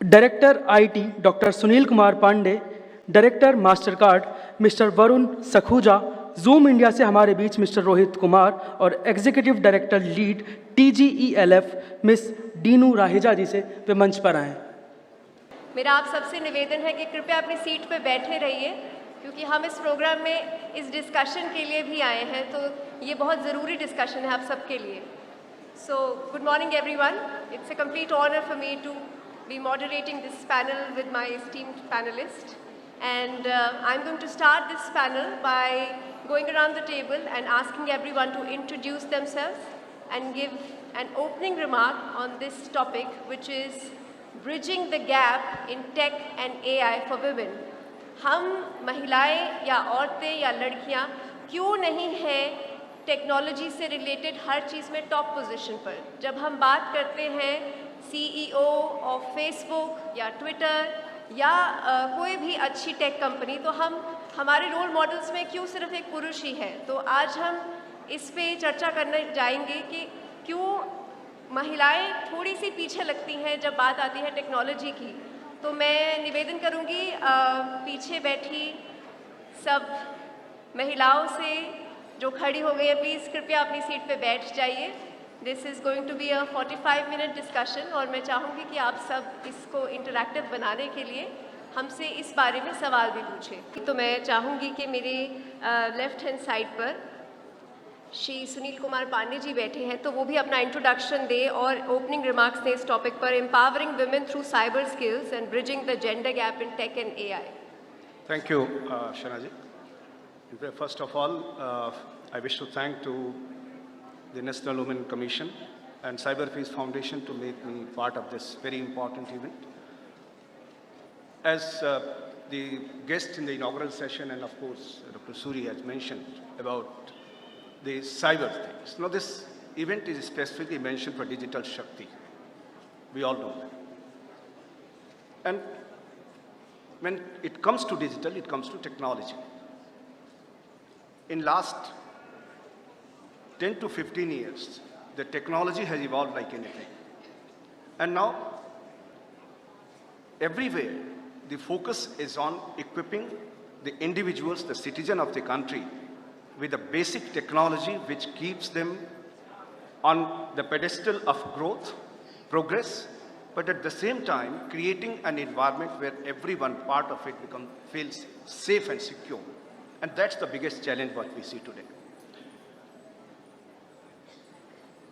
Director IT doctor Sunil Kumar Pandey, director Mastercard mister Varun Sakhuja, Zoom India से हमारे बीच मिस्टर रोहित कुमार और executive director lead TGELF miss Dinu Raheja ji से वे मंच पर आएँ। मेरा आप सबसे निवेदन है कि कृपया अपनी सीट पर बैठे रहिए, क्योंकि हम इस प्रोग्राम में इस डिस्कशन के लिए भी आए हैं, तो ये बहुत ज़रूरी डिस्कशन है आप सबके लिए। So good morning everyone, it's a complete honour for me to be moderating this panel with my esteemed panelists, and I'm going to start this panel by going around the table and asking everyone to introduce themselves and give an opening remark on this topic, which is bridging the gap in tech and AI for women. हम महिलाएं या औरतें या लड़कियां क्यों नहीं हैं technology से रिलेटेड हर चीज़ में टॉप पोजीशन पर? जब हम बात करते हैं CEO ऑफ फेसबुक या ट्विटर या कोई भी अच्छी टेक कंपनी, तो हमारे रोल मॉडल्स में क्यों सिर्फ एक पुरुष ही है? तो आज हम इस पे चर्चा करने जाएंगे कि क्यों महिलाएं थोड़ी सी पीछे लगती हैं जब बात आती है टेक्नोलॉजी की। तो मैं निवेदन करूंगी पीछे बैठी सब महिलाओं से जो खड़ी हो गई है, प्लीज़ कृपया अपनी सीट पे बैठ जाइए। This is going to be a 45-minute discussion, और मैं चाहूँगी कि आप सब इसको इंटरैक्टिव बनाने के लिए हमसे इस बारे में सवाल भी पूछें। तो मैं चाहूँगी कि मेरे लेफ़्ट हैंड साइड पर श्री सुनील कुमार पांडे जी बैठे हैं, तो वो भी अपना इंट्रोडक्शन दें और ओपनिंग रिमार्क्स दें इस टॉपिक पर, empowering women through cyber skills and bridging the gender gap in tech and AI। Thank you, Shana ji. First of all, I wish to thank to the National Women Commission and Cyberpeace Foundation to make me part of this very important event. As the guest in the inaugural session, and of course Dr. Suri has mentioned about the cyber things. Now this event is specifically mentioned for Digital Shakti. We all know that. And when it comes to digital, it comes to technology. In last 10 to 15 years, the technology has evolved like anything. And now, everywhere, the focus is on equipping the individuals, the citizen of the country, with the basic technology which keeps them on the pedestal of growth, progress, but at the same time, creating an environment where everyone part of it feels safe and secure. And that's the biggest challenge what we see today.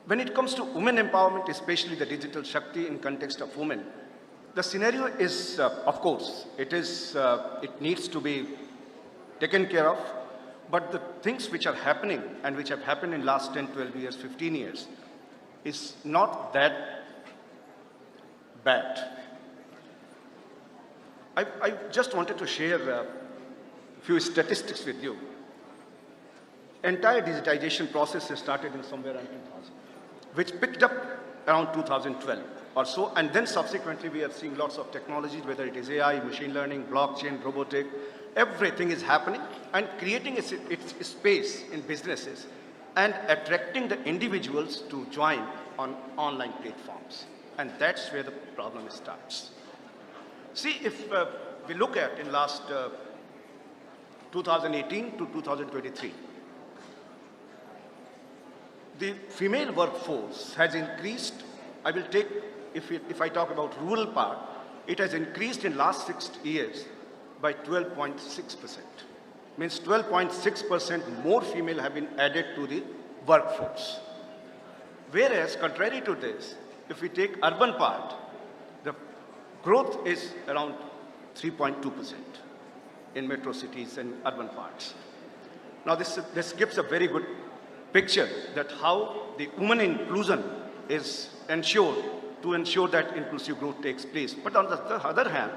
When it comes to women empowerment, especially the Digital Shakti in context of women, the scenario is, of course, it needs to be taken care of, but the things which are happening and which have happened in last 10, 12 years, 15 years, is not that bad. I just wanted to share a few statistics with you. Entire digitization process has started in somewhere around 2000. Which picked up around 2012 or so, and then subsequently we are seeing lots of technologies, whether it is AI, machine learning, blockchain, robotic, everything is happening and creating its space in businesses and attracting the individuals to join on online platforms. And that's where the problem starts. See, if we look at in last 2018 to 2023, the female workforce has increased. I will take, if I talk about rural part, it has increased in last 6 years by 12.6%. Means 12.6% more female have been added to the workforce. Whereas, contrary to this, if we take urban part, the growth is around 3.2% in metro cities and urban parts. Now this gives a very good picture that how the women inclusion is ensured to ensure that inclusive growth takes place. But on the other hand,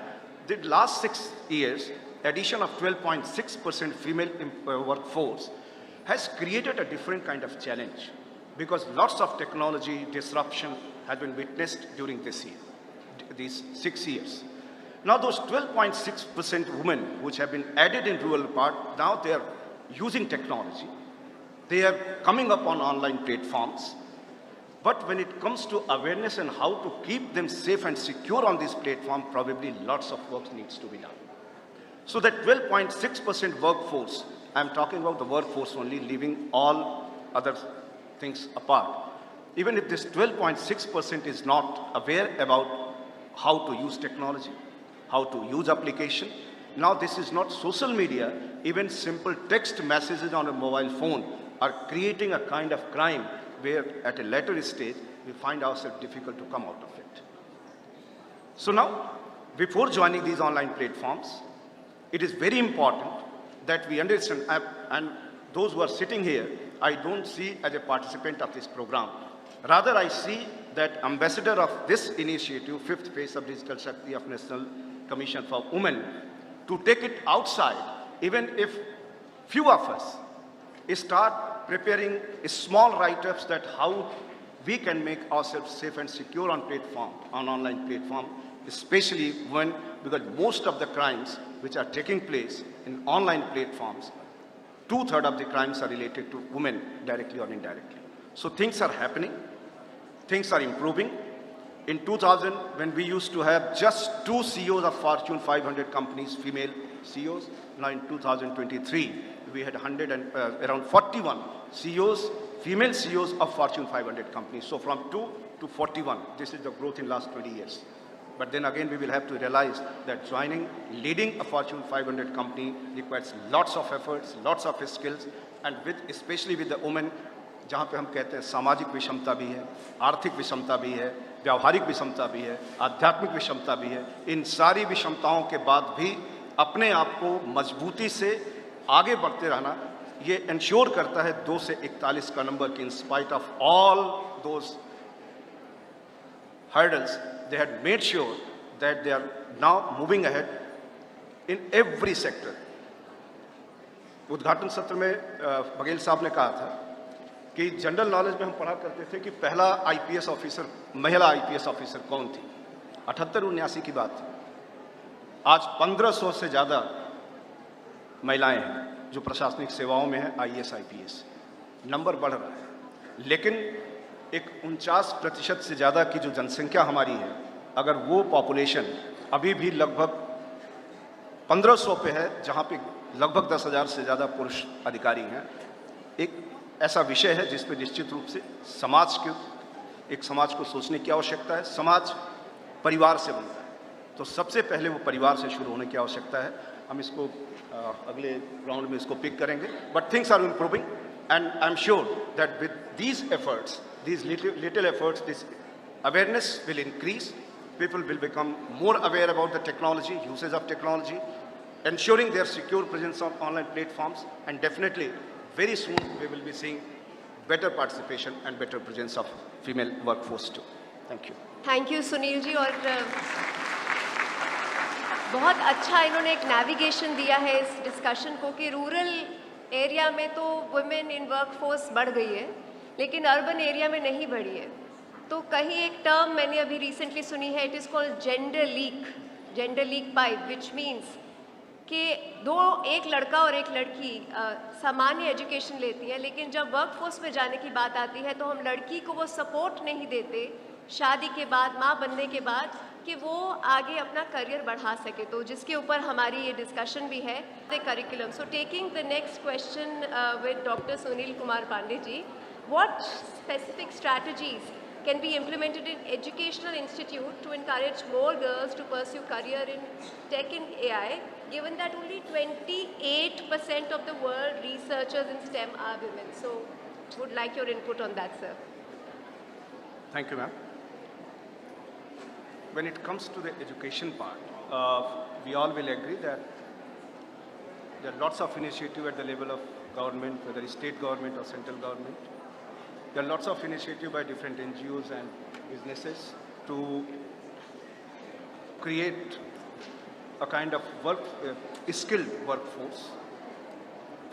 the last 6 years, addition of 12.6% female workforce has created a different kind of challenge, because lots of technology disruption has been witnessed during this year, these 6 years. Now those 12.6% women which have been added in rural part, now they are using technology. They are coming up on online platforms. But when it comes to awareness and how to keep them safe and secure on this platform, probably lots of work needs to be done. So that 12.6% workforce, I'm talking about the workforce only, leaving all other things apart. Even if this 12.6% is not aware about how to use technology, how to use application, now this is not social media, even simple text messages on a mobile phone are creating a kind of crime where at a later stage we find ourselves difficult to come out of it. So now, before joining these online platforms, it is very important that we understand, and those who are sitting here, I don't see as a participant of this program. Rather, I see that ambassador of this initiative, fifth phase of Digital Shakti of National Commission for Women, to take it outside, even if few of us start preparing small write-ups that how we can make ourselves safe and secure on platform, on online platform, especially when, because most of the crimes which are taking place in online platforms, 2/3 of the crimes are related to women, directly or indirectly. So things are happening, things are improving. In 2000, when we used to have just 2 CEOs of Fortune 500 companies, female CEOs, now in 2023, we had around 41 CEOs, female CEOs of Fortune 500 companies. So from 2 to 41, this is the growth in last 20 years. But then again, we will have to realize that leading a Fortune 500 company requires lots of efforts, lots of skills, and especially with the women, जहाँ पे हम कहते हैं सामाजिक विषमता भी है, आर्थिक विषमता भी है, व्यावहारिक विषमता भी है, आध्यात्मिक विषमता भी है। इन सारी विषमताओं के बाद भी अपने आप को मजबूती से आगे बढ़ते रहना, ये इंश्योर करता है 2 से 41 का नंबर कि in spite of all those hurdles, they had made sure that they are now moving ahead in every sector. उद्घाटन सत्र में बघेल साहब ने कहा था कि जनरल नॉलेज में हम पढ़ा करते थे कि पहला आईपीएस ऑफिसर, महिला आईपीएस ऑफिसर कौन थी। 78-79 की बात थी। आज 1500 से ज़्यादा महिलाएं हैं जो प्रशासनिक सेवाओं में हैं, आईएएस आईपीएस। नंबर बढ़ रहा है, लेकिन एक 49% से ज़्यादा की जो जनसंख्या हमारी है, अगर वो पॉपुलेशन अभी भी लगभग 1500 पे है, जहाँ पे लगभग 10,000 से ज़्यादा पुरुष अधिकारी हैं, एक ऐसा विषय है जिस पे निश्चित रूप से समाज को सोचने की आवश्यकता है। समाज परिवार से बनता है, तो सबसे पहले वो परिवार से शुरू होने की आवश्यकता है। हम इसको अगले राउंड में इसको पिक करेंगे, but things are improving and I am sure that with these efforts, these little efforts, this awareness will increase. People will become more aware about the technology, usage of technology, ensuring their secure presence on online platforms, and definitely very soon we will be seeing better participation and better presence of female workforce too. Thank you. Thank you Sunil ji. और बहुत अच्छा इन्होंने एक navigation दिया है इस discussion को कि रूरल एरिया में तो वुमेन इन वर्कफोर्स बढ़ गई है, लेकिन अर्बन एरिया में नहीं बढ़ी है। तो कहीं एक टर्म मैंने अभी रिसेंटली सुनी है, it is called gender leak pipe, which means कि एक लड़का और एक लड़की सामान्य एजुकेशन लेती है, लेकिन जब वर्कफोर्स में जाने की बात आती है तो हम लड़की को वो सपोर्ट नहीं देते शादी के बाद, माँ बनने के बाद, कि वो आगे अपना करियर बढ़ा सके। तो जिसके ऊपर हमारी ये डिस्कशन भी है, the curriculum. So taking the next question with doctor Sunil Kumar Pandey ji, what specific strategies can be implemented in educational institute to encourage more girls to pursue career in tech and AI, given that only 28% of the world researchers in STEM are women? So, would like your input on that, sir. Thank you, ma'am. When it comes to the education part, we all will agree that there are lots of initiative at the level of government, whether it's state government or central government. There are lots of initiatives by different NGOs and businesses to create a kind of skilled workforce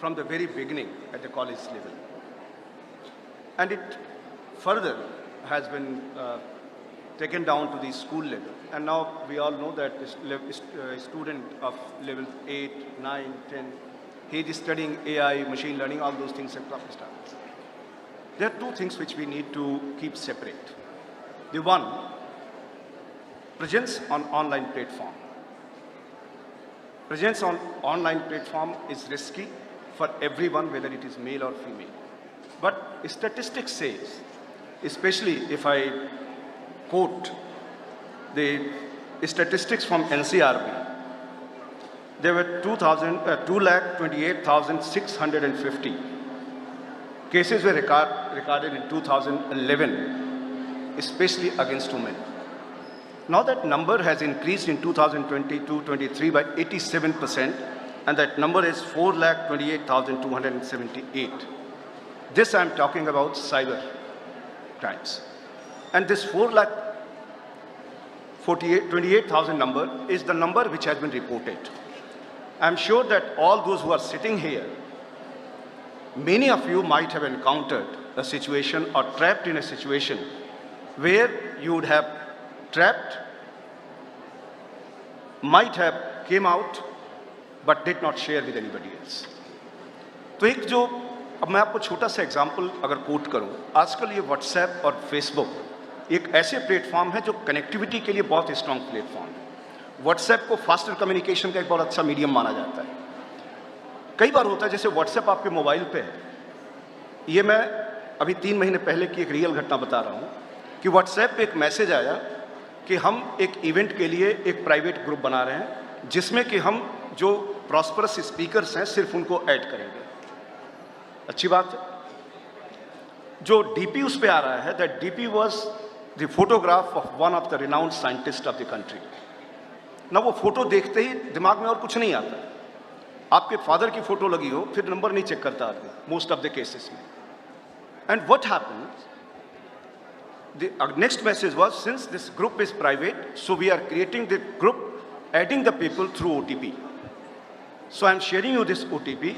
from the very beginning at the college level. And it further has been taken down to the school level. And now we all know that a student of level 8, 9, 10, he is studying AI, machine learning, all those things have started. there are two things which we need to keep separate. The one, presence on online platform. Presence on online platform is risky for everyone, whether it is male or female. But statistics says, especially if I quote the statistics from NCRB, there were 228,650 cases were recorded in 2011, especially against women. Now that number has increased in 2022-23 by 87%, and that number is 4,28,278. This I am talking about cyber crimes. And this 4,28,000 number is the number which has been reported. I am sure that all those who are sitting here, many of you might have encountered a situation or trapped in a situation where you would have trapped, might have came out, but did not share with anybody else. तो एक जो, अब मैं आपको छोटा सा example अगर coat करूं, आजकल ये व्हाट्सएप और फेसबुक एक ऐसे प्लेटफॉर्म है जो कनेक्टिविटी के लिए बहुत स्ट्रांग प्लेटफॉर्म है। व्हाट्सएप को फास्टर कम्युनिकेशन का एक बहुत अच्छा मीडियम माना जाता है। कई बार होता है जैसे व्हाट्सएप आपके मोबाइल पे है, ये मैं अभी 3 महीने पहले की एक रियल घटना बता रहा हूँ कि व्हाट्सएप पे एक मैसेज आया कि हम एक इवेंट के लिए एक प्राइवेट ग्रुप बना रहे हैं जिसमें कि हम जो प्रॉस्परस स्पीकर्स हैं सिर्फ उनको ऐड करेंगे। अच्छी बात है। जो डीपी उस पे आ रहा है, that DP was the photograph of one of the renowned scientist of the country. ना वो फोटो देखते ही दिमाग में और कुछ नहीं आता। आपके फादर की फोटो लगी हो, फिर नंबर नहीं चेक करता आदमी मोस्ट ऑफ द केसेस में। And what happens, the next message was, since this group is private, so we are creating the group, adding the people through OTP. So I am sharing you this OTP.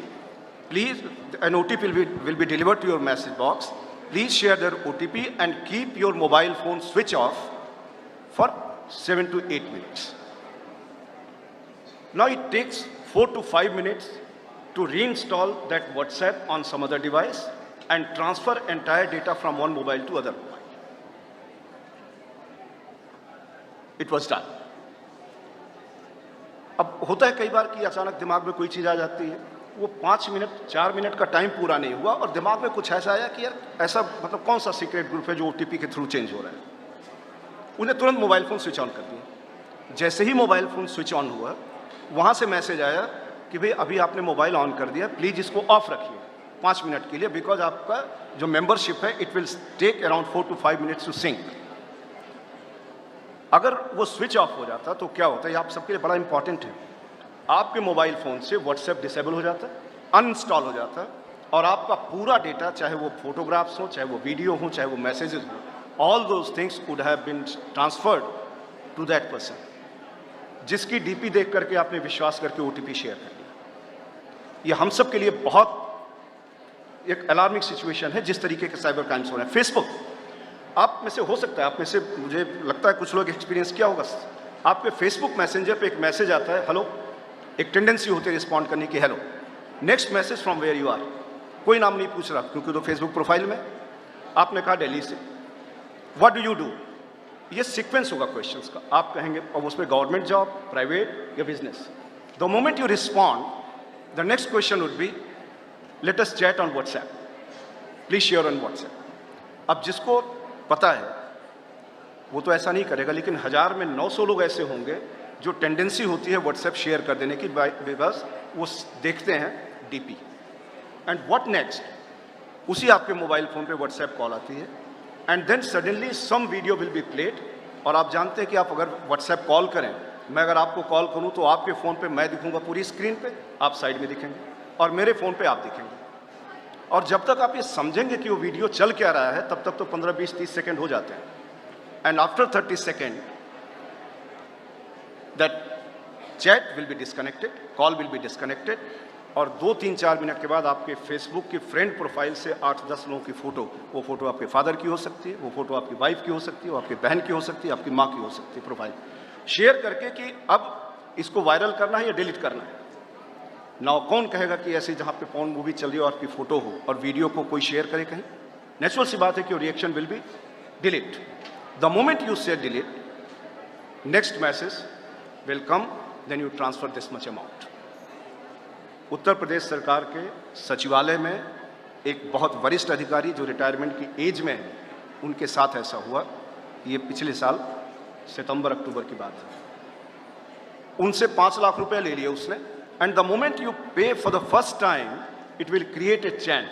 Please, an OTP will be delivered to your message box. Please share their OTP and keep your mobile phone switch off for 7 to 8 minutes. Now it takes 4 to 5 minutes to reinstall that WhatsApp on some other device and transfer entire data from one mobile to other mobile. It was done. अब होता है कई बार कि अचानक दिमाग में कोई चीज़ आ जाती है, वो 5 मिनट 4 मिनट का टाइम पूरा नहीं हुआ और दिमाग में कुछ ऐसा आया कि यार ऐसा मतलब कौन सा सीक्रेट ग्रुप है जो OTP के थ्रू चेंज हो रहा है। उन्हें तुरंत मोबाइल फ़ोन स्विच ऑन कर दिया। जैसे ही मोबाइल फ़ोन स्विच ऑन हुआ, वहाँ से मैसेज आया कि भाई अभी आपने मोबाइल ऑन कर दिया, प्लीज़ इसको ऑफ रखिए 5 मिनट के लिए, बिकॉज आपका जो मेंबरशिप है it will take around 4 to 5 minutes to sync. अगर वो स्विच ऑफ हो जाता तो क्या होता है, ये आप सबके लिए बड़ा इंपॉर्टेंट है। आपके मोबाइल फ़ोन से व्हाट्सएप डिसेबल हो जाता, अनइंस्टॉल हो जाता, और आपका पूरा डेटा, चाहे वो फोटोग्राफ्स हो, चाहे वो वीडियो हो, चाहे वो मैसेजेस हो, all those things would have been transferred to that person जिसकी डीपी देख करके आपने विश्वास करके OTP शेयर कर दिया। ये हम सब के लिए बहुत एक अलार्मिंग सिचुएशन है जिस तरीके के साइबर क्राइम्स हो रहे हैं। फेसबुक, आप में से हो सकता है, आप में से मुझे लगता है कुछ लोग एक्सपीरियंस किया होगा, आपके फेसबुक मैसेंजर पे एक मैसेज आता है हेलो, एक टेंडेंसी होती है रिस्पॉन्ड करने की hello, next message from where you are, कोई नाम नहीं पूछ रहा क्योंकि तो फेसबुक प्रोफाइल में आपने कहा दिल्ली से, व्हाट डू यू डू, ये सीक्वेंस होगा क्वेश्चंस का। आप कहेंगे अब उसमें गवर्नमेंट जॉब, प्राइवेट या business. The moment you respond, the next question would be let us chat on WhatsApp, please share on WhatsApp. अब जिसको पता है वो तो ऐसा नहीं करेगा, लेकिन 1000 में 900 लोग ऐसे होंगे जो टेंडेंसी होती है व्हाट्सएप शेयर कर देने की, बिकॉज वो देखते हैं डीपी। एंड व्हाट नेक्स्ट, उसी आपके मोबाइल फोन पे व्हाट्सएप कॉल आती है, and then suddenly some video will be played. और आप जानते हैं कि आप अगर व्हाट्सएप कॉल करें, मैं अगर आपको कॉल करूं तो आपके फ़ोन पे मैं दिखूंगा पूरी स्क्रीन पे, आप साइड में दिखेंगे, और मेरे फ़ोन पे आप दिखेंगे। और जब तक आप ये समझेंगे कि वो वीडियो चल क्या रहा है, तब तक तो 15, 20, 30 सेकेंड हो जाते हैं। And after 30 second that chat will be disconnected, call will be disconnected, और 2, 3, 4 मिनट के बाद आपके फेसबुक की फ्रेंड प्रोफाइल से 8-10 लोगों की फ़ोटो, वो फ़ोटो आपके फादर की हो सकती है, वो फ़ोटो आपकी वाइफ की हो सकती है, वो आपकी बहन की हो सकती है, आपकी माँ की हो सकती है, प्रोफाइल शेयर करके कि अब इसको वायरल करना है या डिलीट करना है। ना कौन कहेगा कि ऐसे जहाँ पे पॉर्न मूवी चल रही हो आपकी फ़ोटो हो और वीडियो को कोई शेयर करे कहीं, नेचुरल सी बात है कि reaction will be delete. The moment you say delete, next message will come, then you transfer this much amount. Uttar Pradesh सरकार के सचिवालय में एक बहुत वरिष्ठ अधिकारी जो रिटायरमेंट की एज में है, उनके साथ ऐसा हुआ. ये पिछले साल सितंबर अक्टूबर की बात है. उनसे 5 लाख रुपए ले लिए उसने. And the moment you pay for the first time, it will create a chain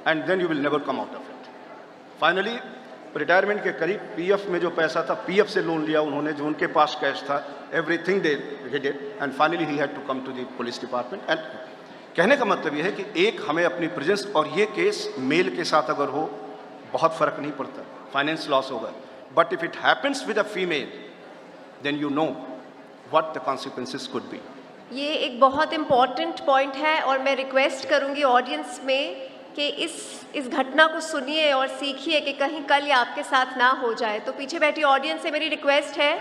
and then you will never come out of it. Finally retirement के करीब पीएफ में जो पैसा था, पीएफ से लोन लिया उन्होंने, जो उनके पास कैश था, everything they did, and finally he had to come to the police department. एंड कहने का मतलब ये है कि एक हमें अपनी प्रेजेंस, और ये केस मेल के साथ अगर हो बहुत फर्क नहीं पड़ता, फाइनेंस लॉस होगा. But if it happens with a female, then you know what the consequences could be. ये एक बहुत इम्पॉर्टेंट पॉइंट है और मैं रिक्वेस्ट करूंगी ऑडियंस में कि इस घटना को सुनिए और सीखिए कि कहीं कल ये आपके साथ ना हो जाए. तो पीछे बैठी ऑडियंस से मेरी रिक्वेस्ट है,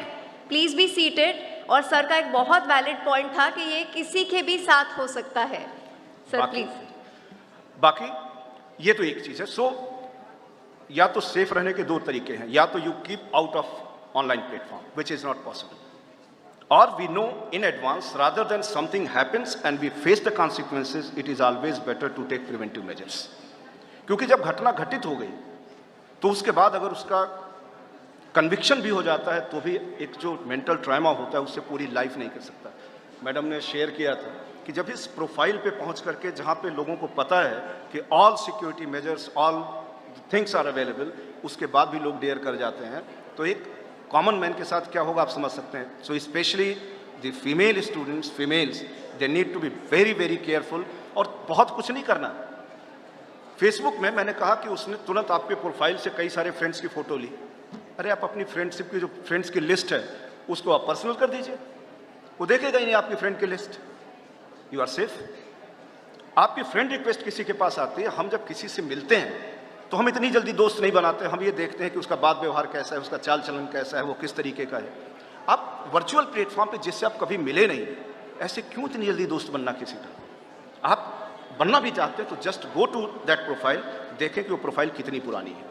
प्लीज़ बी सीटेड. और सर का एक बहुत वैलिड पॉइंट था कि ये किसी के भी साथ हो सकता है. Sir please. बाकी ये तो एक चीज़ है. सो या तो सेफ रहने के 2 तरीके हैं, या तो you keep out of online platform, which is not possible, or we know in advance, rather than something happens and we face the consequences, it is always better to take preventive measures. क्योंकि जब घटना घटित हो गई तो उसके बाद अगर उसका कन्विक्शन भी हो जाता है तो भी एक जो मेंटल ट्रॉमा होता है उससे पूरी लाइफ नहीं कर सकता. मैडम ने शेयर किया था कि जब इस प्रोफाइल पे पहुंच करके जहां पे लोगों को पता है कि all security measures, all things are available, उसके बाद भी लोग डेयर कर जाते हैं, तो एक कॉमन मैन के साथ क्या होगा आप समझ सकते हैं. So specially the female students, females, they need to be very very careful. और बहुत कुछ नहीं करना. फेसबुक में मैंने कहा कि उसने तुरंत आपके प्रोफाइल से कई सारे फ्रेंड्स की फोटो ली. अरे आप अपनी फ्रेंडशिप की जो फ्रेंड्स की लिस्ट है उसको आप पर्सनल कर दीजिए, वो देखेगा ही नहीं आपकी फ्रेंड की लिस्ट. You are safe. आपकी फ्रेंड रिक्वेस्ट किसी के पास आती है, हम जब किसी से मिलते हैं तो हम इतनी जल्दी दोस्त नहीं बनाते. हम ये देखते हैं कि उसका बात व्यवहार कैसा है, उसका चाल चलन कैसा है, वो किस तरीके का है. आप वर्चुअल प्लेटफॉर्म पे जिससे आप कभी मिले नहीं, ऐसे क्यों इतनी जल्दी दोस्त बनना किसी का. आप बनना भी चाहते हैं तो just go to that profile, देखें कि वो प्रोफाइल कितनी पुरानी है,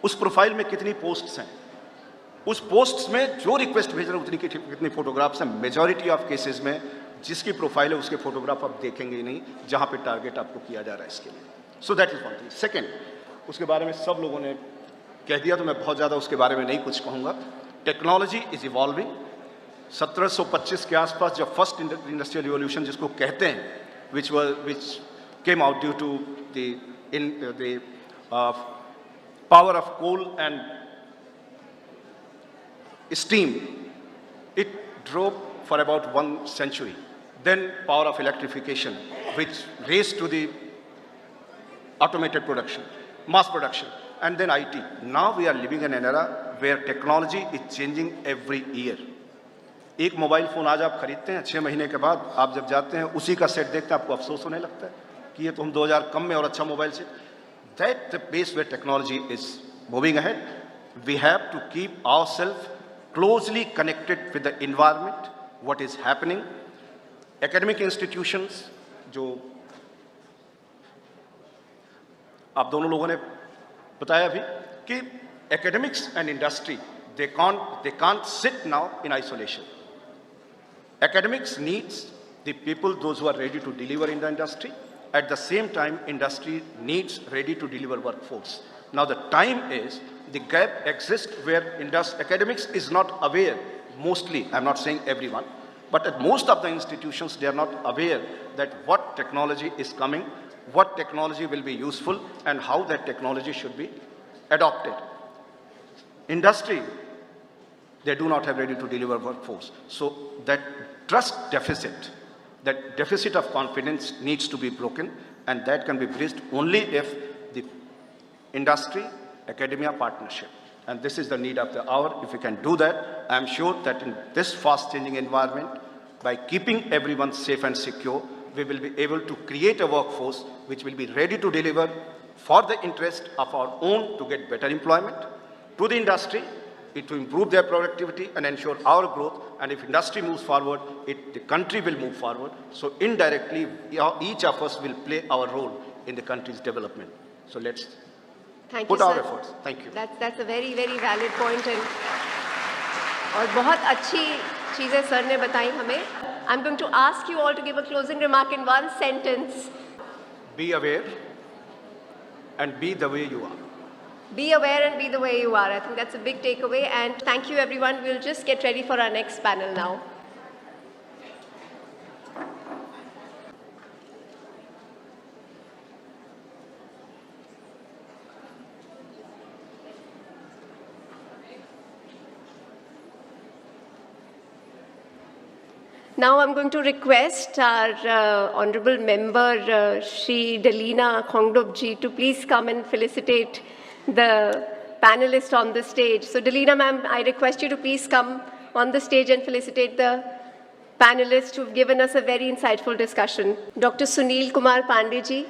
उस प्रोफाइल में कितनी पोस्ट्स हैं, उस पोस्ट्स में जो रिक्वेस्ट भेज रहे हैं उतनी कितनी फोटोग्राफ्स हैं. मेजॉरिटी ऑफ केसेस में जिसकी प्रोफाइल है उसके फोटोग्राफ आप देखेंगे ही नहीं जहां पे टारगेट आपको किया जा रहा है इसके लिए. So that is one thing. Second, उसके बारे में सब लोगों ने कह दिया तो मैं बहुत ज़्यादा उसके बारे में नहीं कुछ कहूँगा. Technology is evolving. 1725 के आसपास जब फर्स्ट इंडस्ट्रियल रिवॉल्यूशन जिसको कहते हैं, which came out due to the power of coal and steam, it drove for about 1 century. Then power of electrification, which raised to the automated production, mass production, and then IT. Now we are living in an era where technology is changing every year. एक mobile phone आज आप खरीदते हैं, 6 महीने के बाद आप जब जाते हैं उसी का सेट देखते हैं, आपको अफसोस होने लगता है कि ये तो हम 2000 कम में और अच्छा मोबाइल से. That's the base where technology is moving ahead. We have to keep ourselves closely connected with the environment, what is happening. Academic institutions, जो आप दोनों लोगों ने बताया भी कि academics and industry, they can't sit now in isolation. Academics needs the people, those who are ready to deliver in the industry. At the same time, industry needs ready to deliver workforce. Now the time is, the gap exists where academics is not aware, mostly, I'm not saying everyone, but at most of the institutions, they are not aware that what technology is coming, what technology will be useful, and how that technology should be adopted. Industry, they do not have ready to deliver workforce. So that trust deficit, that deficit of confidence needs to be broken, and that can be bridged only if the industry, academia partnership. And this is the need of the hour. If we can do that, I am sure that in this fast-changing environment, by keeping everyone safe and secure, we will be able to create a workforce which will be ready to deliver for the interest of our own to get better employment, to the industry, to improve their productivity and ensure our growth. And if industry moves forward, the country will move forward. So indirectly, each of us will play our role in the country's development. So let's Thank put you, our sir. efforts. Thank you. That's a very very valid point and और बहुत अच्छी चीज़ें sir ने बताई हमें. I'm going to ask you all to give a closing remark in one sentence. Be aware and be the way you are. Be aware and be the way you are. I think that's a big takeaway. And thank you, everyone. We'll just get ready for our next panel now. Now I'm going to request our honorable member, Shri Delina Khongdop to please come and felicitate the panelists on the stage. So Delina ma'am, I request you to please come on the stage and felicitate the panelists who've given us a very insightful discussion. Dr. Sunil Kumar Pandey ji.